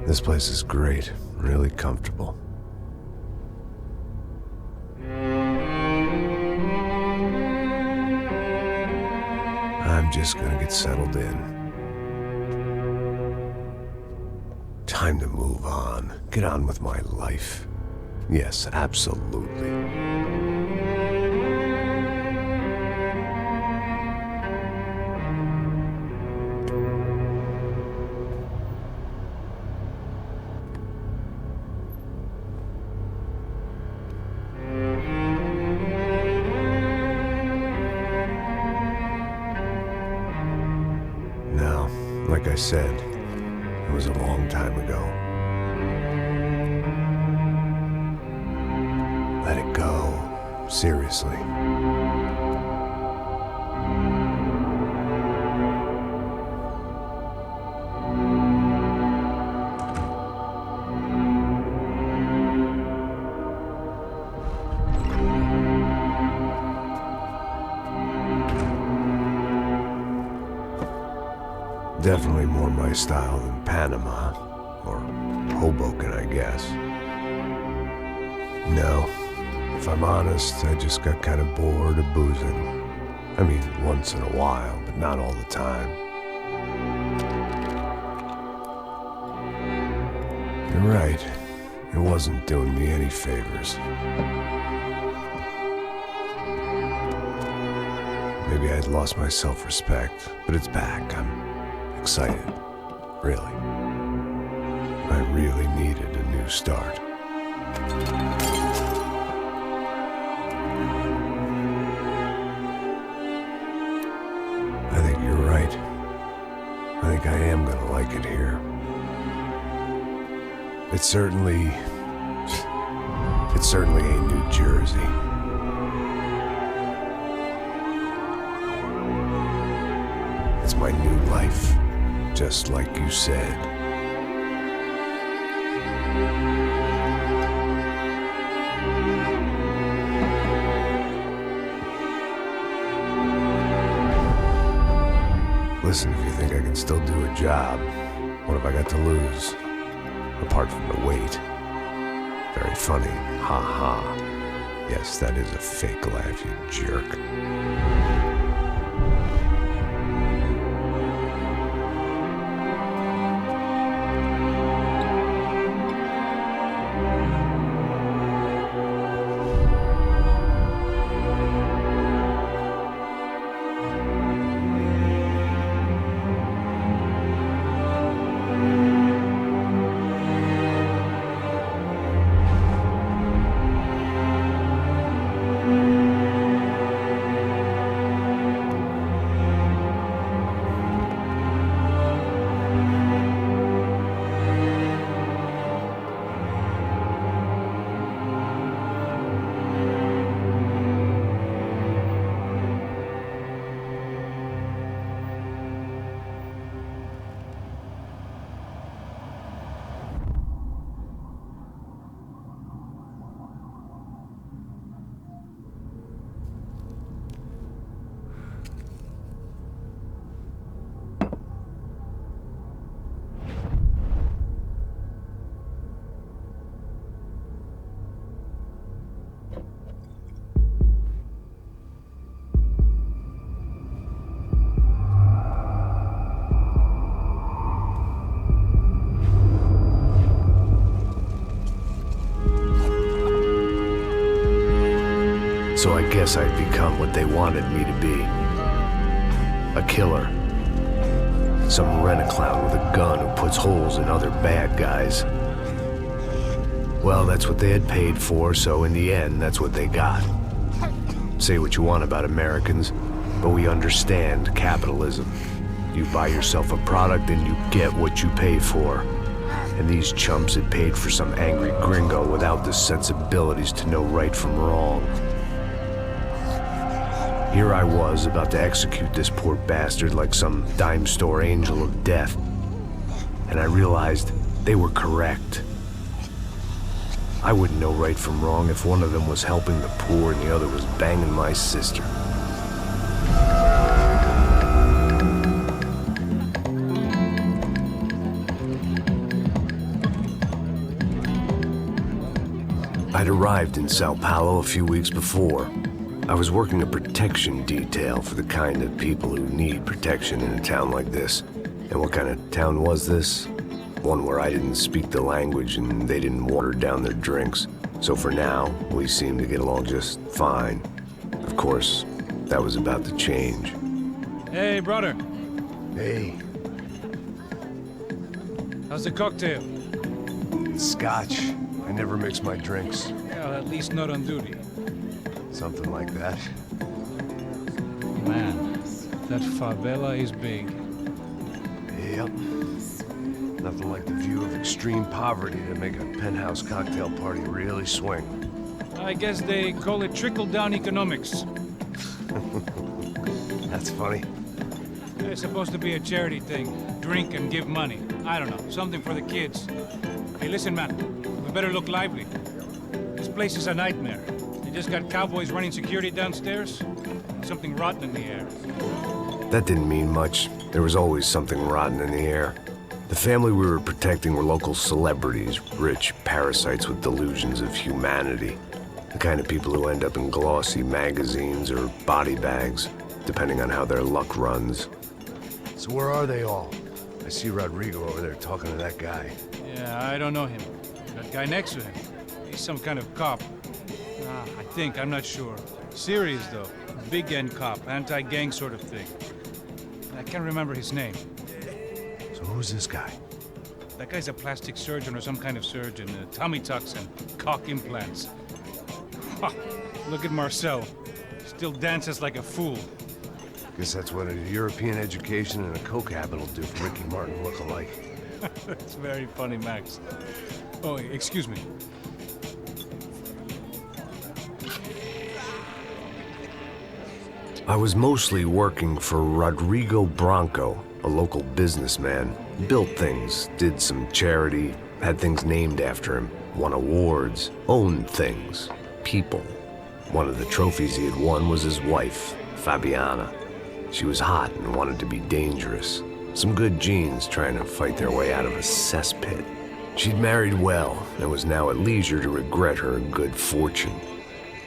This place is great, really comfortable. I'm just gonna get settled in. Time to move on. Get on with my life. Yes, absolutely. Now, like I said, it was a long time ago. Let it go. Seriously. Definitely more my style than Panama, or Hoboken, I guess. No, if I'm honest, I just got kind of bored of boozing. I mean, once in a while, but not all the time. You're right, it wasn't doing me any favors. Maybe I'd lost my self-respect, but it's back. I'm excited, really. I really needed a new start. I think you're right. I think I am gonna like it here. It certainly ain't New Jersey. It's my new life. Just like you said. Listen, if you think I can still do a job, what have I got to lose? Apart from the weight. Very funny. Ha ha. Yes, that is a fake laugh, you jerk. So I guess I'd become what they wanted me to be. A killer. Some rent-a-clown with a gun who puts holes in other bad guys. Well, that's what they had paid for, so in the end, that's what they got. Say what you want about Americans, but we understand capitalism. You buy yourself a product and you get what you pay for. And these chumps had paid for some angry gringo without the sensibilities to know right from wrong. Here I was, about to execute this poor bastard like some dime store angel of death. And I realized they were correct. I wouldn't know right from wrong if one of them was helping the poor and the other was banging my sister. arrived in Sao Paulo a few weeks before. I was working a protection detail for the kind of people who need protection in a town like this. And what kind of town was this? One where I didn't speak the language and they didn't water down their drinks. So for now, we seemed to get along just fine. Of course, that was about to change. Hey, brother. Hey. How's the cocktail? Scotch. I never mix my drinks. Well, at least not on duty. Something like that. Man, that favela is big. Yep. Nothing like the view of extreme poverty to make a penthouse cocktail party really swing. I guess they call it trickle-down economics. That's funny. It's supposed to be a charity thing. Drink and give money. I don't know, something for the kids. Hey, listen, man. We better look lively. This place is a nightmare. They just got cowboys running security downstairs. Something rotten in the air. That didn't mean much. There was always something rotten in the air. The family we were protecting were local celebrities, rich parasites with delusions of humanity. The kind of people who end up in glossy magazines or body bags, depending on how their luck runs. So where are they all? I see Rodrigo over there talking to that guy. Yeah, I don't know him. That guy next to him. He's some kind of cop. I think, I'm not sure. Serious, though. Big end cop, anti-gang sort of thing. I can't remember his name. So who's this guy? That guy's a plastic surgeon or some kind of surgeon. Tummy tucks and cock implants. Ha! Look at Marcel. Still dances like a fool. Guess that's what a European education and a coke habit will do for Ricky Martin look-alike. That's very funny, Max. Oh, excuse me. I was mostly working for Rodrigo Branco, a local businessman. Built things, did some charity, had things named after him, won awards, owned things, people. One of the trophies he had won was his wife, Fabiana. She was hot and wanted to be dangerous. Some good genes trying to fight their way out of a cesspit. She'd married well and was now at leisure to regret her good fortune.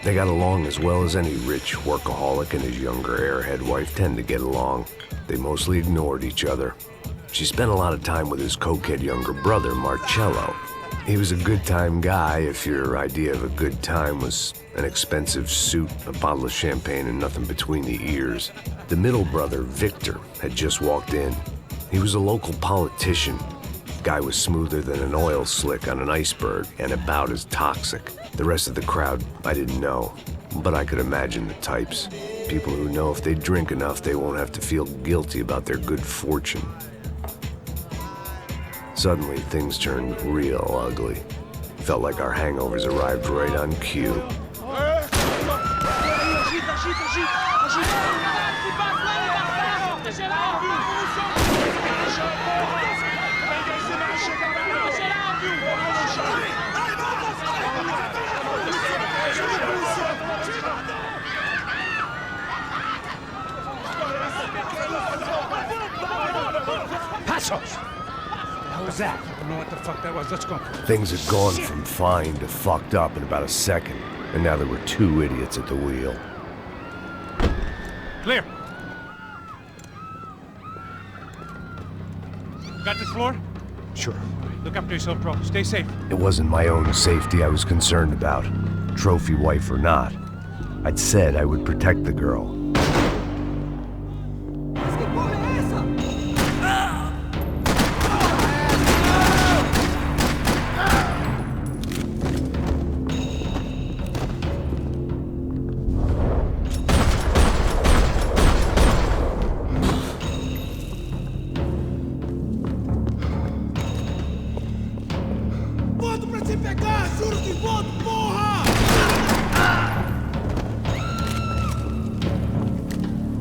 They got along as well as any rich workaholic and his younger airhead wife tend to get along. They mostly ignored each other. She spent a lot of time with his cokehead younger brother, Marcello. He was a good-time guy if your idea of a good time was an expensive suit, a bottle of champagne, and nothing between the ears. The middle brother, Victor, had just walked in. He was a local politician. Guy was smoother than an oil slick on an iceberg and about as toxic. The rest of the crowd, I didn't know, but I could imagine the types. People who know if they drink enough, they won't have to feel guilty about their good fortune. Suddenly, things turned real ugly. Felt like our hangovers arrived right on cue. Passos! What was that? I don't know what the fuck that was. Let's go. Things had gone from fine to fucked up in about a second, and now there were two idiots at the wheel. Clear. Got this floor? Sure. Look after yourself, bro. Stay safe. It wasn't my own safety I was concerned about, trophy wife or not. I'd said I would protect the girl.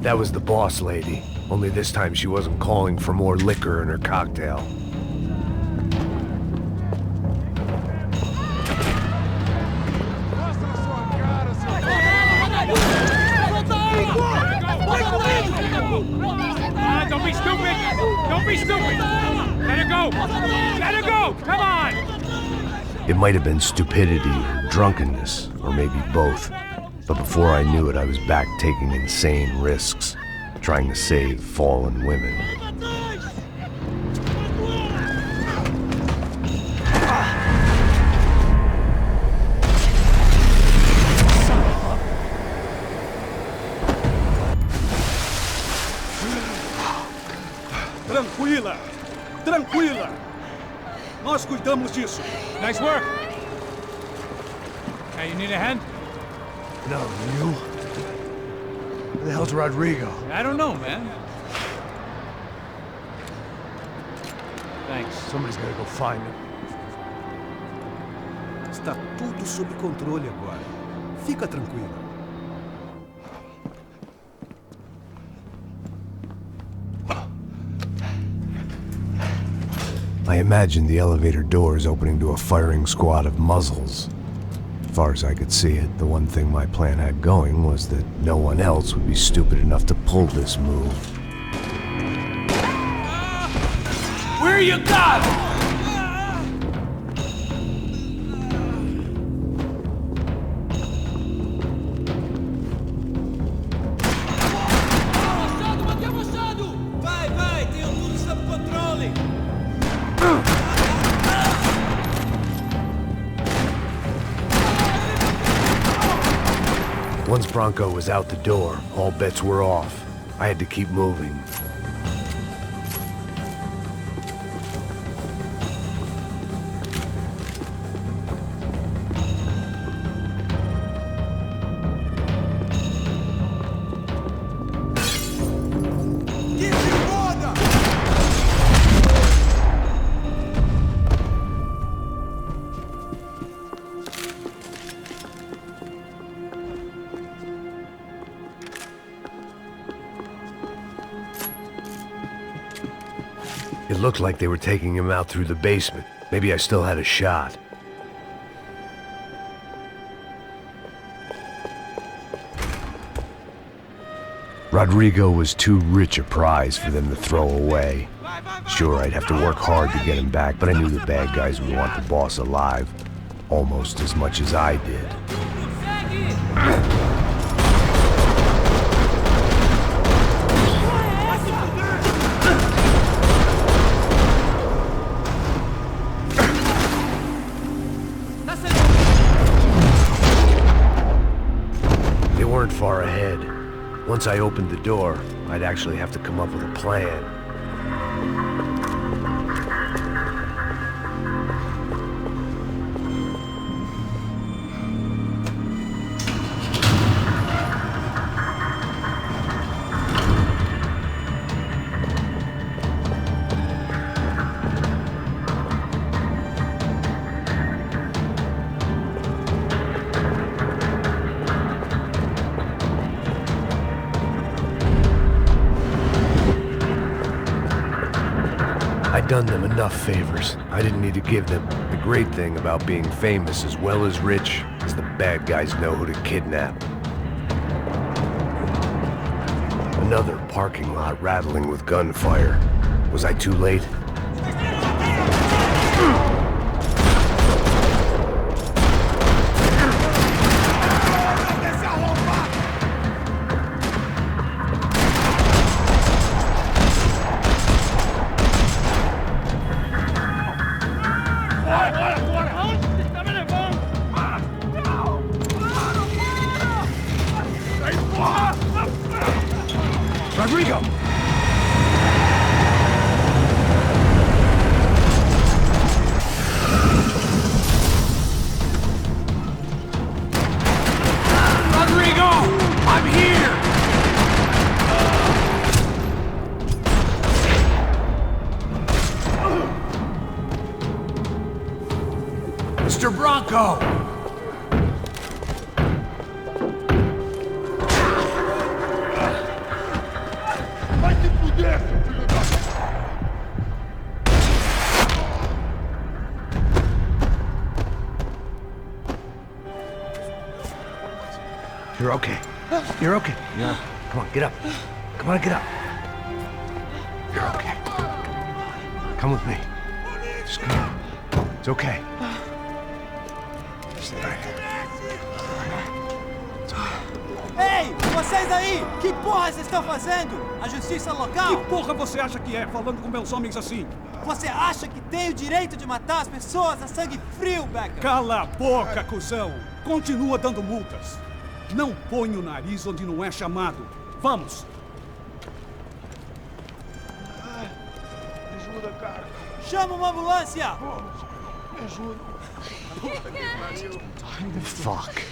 That was the boss lady, only this time she wasn't calling for more liquor in her cocktail. Don't be stupid! Don't be stupid! Let her go! Let her go! Come on! It might have been stupidity or drunkenness, or maybe both. But before I knew it, I was back taking insane risks, trying to save fallen women. Tranquila! Tranquila! Nós cuidamos disso. Nice work. Hey, you need a hand? No, you? Where the hell's Rodrigo? I don't know, man. Thanks. Somebody's gotta go find him. Está tudo sob controle agora. Fica tranquila. I imagined the elevator doors opening to a firing squad of muzzles. As far as I could see it, the one thing my plan had going was that no one else would be stupid enough to pull this move. Where you got? Vai, tenho tudo sob controle. Once Bronco was out the door, all bets were off. I had to keep moving. It looked like they were taking him out through the basement. Maybe I still had a shot. Rodrigo was too rich a prize for them to throw away. Sure, I'd have to work hard to get him back, but I knew the bad guys would want the boss alive, almost as much as I did. They weren't far ahead. Once I opened the door, I'd actually have to come up with a plan. I'd done them enough favors. I didn't need to give them. The great thing about being famous as well as rich is the bad guys know who to kidnap. Another parking lot rattling with gunfire. Was I too late? Rodrigo! Rodrigo! I'm here! Mr. Bronco! You're okay. You're okay. Yeah. Come on, get up. Come on, get up. You're okay. Come with me. Just come on. It's okay. Ei, vocês aí! Que porra vocês estão fazendo? A justiça local? Que porra você acha que é, falando com meus homens assim? Você acha que tem o direito de matar as pessoas a sangue frio, Becker? Cala a boca, cuzão! Continua dando multas. Não põe o nariz onde não é chamado. Vamos! Me ajuda, cara. Chama uma ambulância! Me ajuda. Fuck.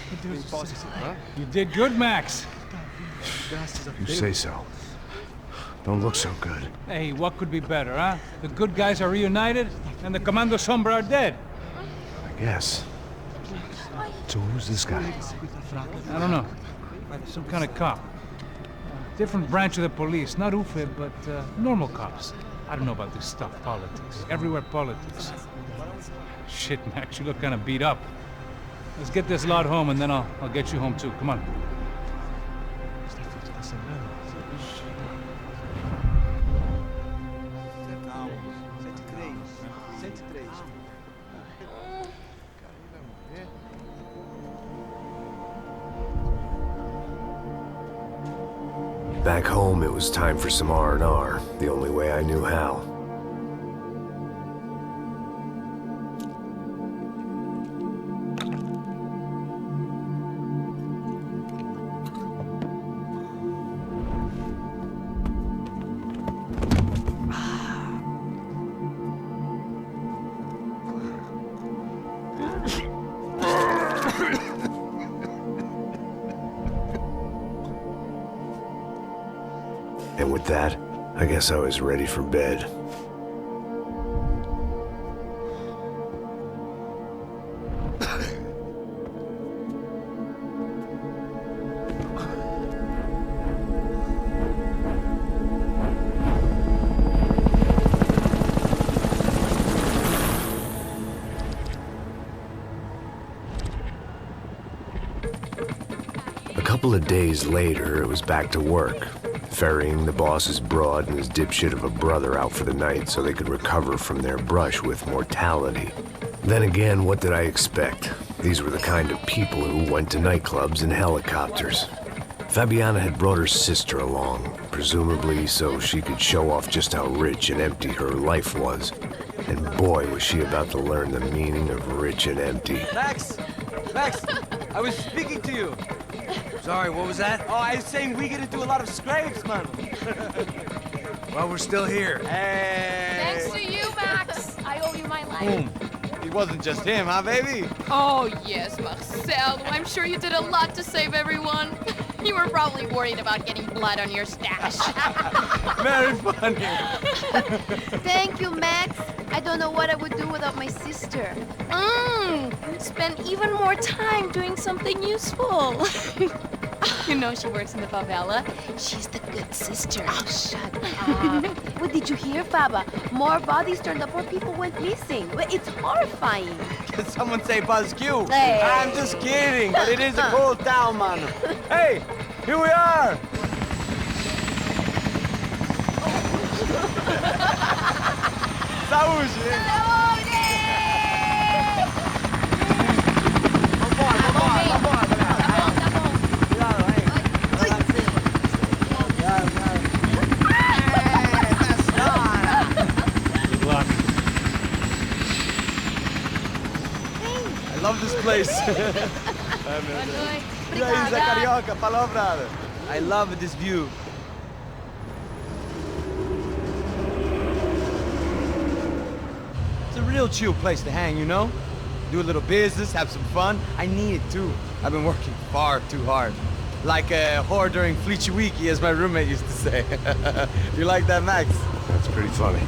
You did good, Max. You say so. Don't look so good. Hey, what could be better, huh? The good guys are reunited, and the Commando Sombra are dead. I guess. So who's this guy? I don't know. Some kind of cop. Different branch of the police. Not UFE, but normal cops. I don't know about this stuff, politics. Everywhere politics. Shit, Max, you look kind of beat up. Let's get this lot home, and then I'll get you home too. Come on. Back home, it was time for some R&R, the only way I knew how. And with that, I guess I was ready for bed. A couple of days later, it was back to work. Ferrying the boss's broad and his dipshit of a brother out for the night so they could recover from their brush with mortality. Then again, what did I expect? These were the kind of people who went to nightclubs in helicopters. Fabiana had brought her sister along, presumably so she could show off just how rich and empty her life was. And boy, was she about to learn the meaning of rich and empty. Max! Max! I was speaking to you! Sorry, what was that? Oh, I was saying we get to do a lot of scrapes, man. Well, we're still here. Hey! Thanks to you, Max. I owe you my life. Boom. It wasn't just him, huh, baby? Oh, yes, Marcel. I'm sure you did a lot to save everyone. You were probably worried about getting blood on your stash. Very funny. Thank you, Max. I don't know what I would do without my sister. You'd spend even more time doing something useful. You know she works in the favela. She's the good sister. Oh, shut up. What did you hear, Faba? More bodies turned up, more people went missing. It's horrifying. Did someone say Buzz Q? Hey. I'm just kidding, but it is a cool town, man. Hey, here we are. Saúde! I love this place. E aí, Zé Carioca, falou, brother. I love this view. It's a real chill place to hang, you know? Do a little business, have some fun. I need it too. I've been working far too hard. Like a whore during Fleechy Weeky, as my roommate used to say. You like that, Max? That's pretty funny.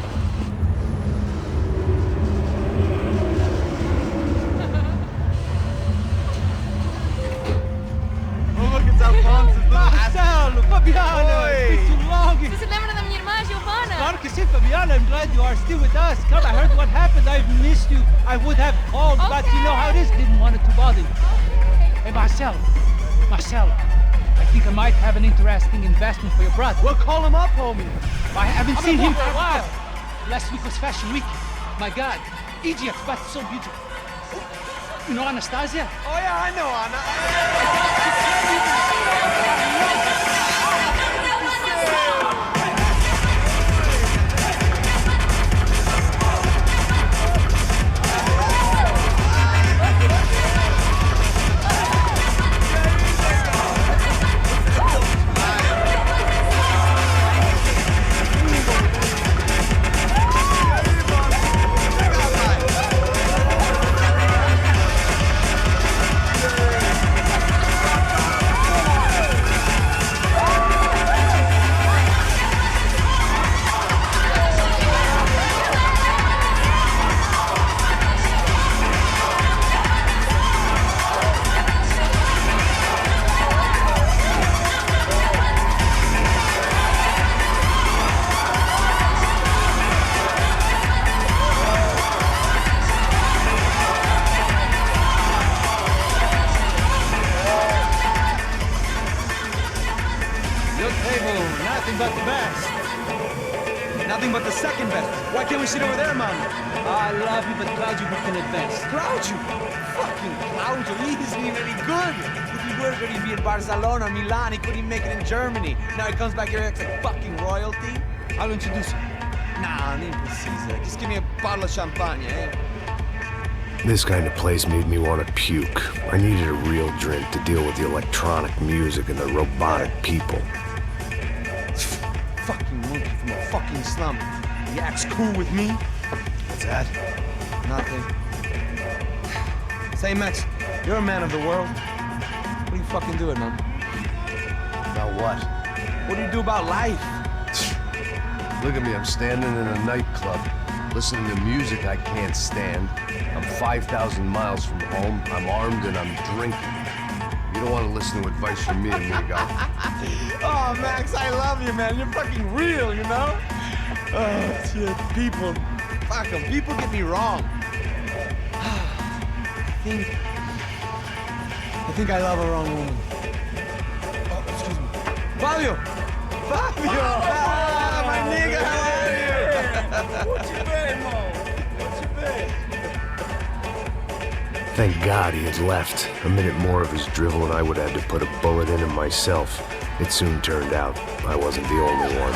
Marcelo, Fabiana, it's been too long. Você se lembra da minha irmã, Giovanna? Claro que sim, Fabiana. I'm glad you are still with us. Come, I heard what happened. I've missed you. I would have called, but you know how it is. Didn't want it to bother you. Hey, Marcelo, I think I might have an interesting investment for your brother. Well, call him up, homie. I haven't seen him for a while. Last week was Fashion Week. My God, Egypt, but so beautiful. You know Anastasia? Oh, yeah, I know, Anna. Your table, nothing but the best. Nothing but the second best. Why can't we sit over there, man? I love you, but Claudio booked in advance. Claudio! Fucking Claudio, he isn't even any good. If he were good, he'd be in Barcelona, Milan, he couldn't make it in Germany. Now he comes back here and acts like fucking royalty. I'll introduce you. Nah, need precisa. Just give me a bottle of champagne, eh? This kind of place made me want to puke. I needed a real drink to deal with the electronic music and the robotic people. Fucking monkey from a fucking slum. He acts cool with me. What's that? Nothing. Say, Max, you're a man of the world. What are you fucking doing, man? About what? What do you do about life? Look at me, I'm standing in a nightclub, listening to music I can't stand. I'm 5,000 miles from home, I'm armed, and I'm drinking. You don't want to listen to advice from me, amigo. Oh, Max, I love you, man. You're fucking real, you know? Oh, shit. People. Fuck them. People get me wrong. I think I love a wrong woman. Oh, excuse me. Fabio! Fabio! Ah, my nigga, how are you? What you been, Mo? What you been? Thank God he had left. A minute more of his drivel and I would have had to put a bullet in him myself. It soon turned out I wasn't the only one.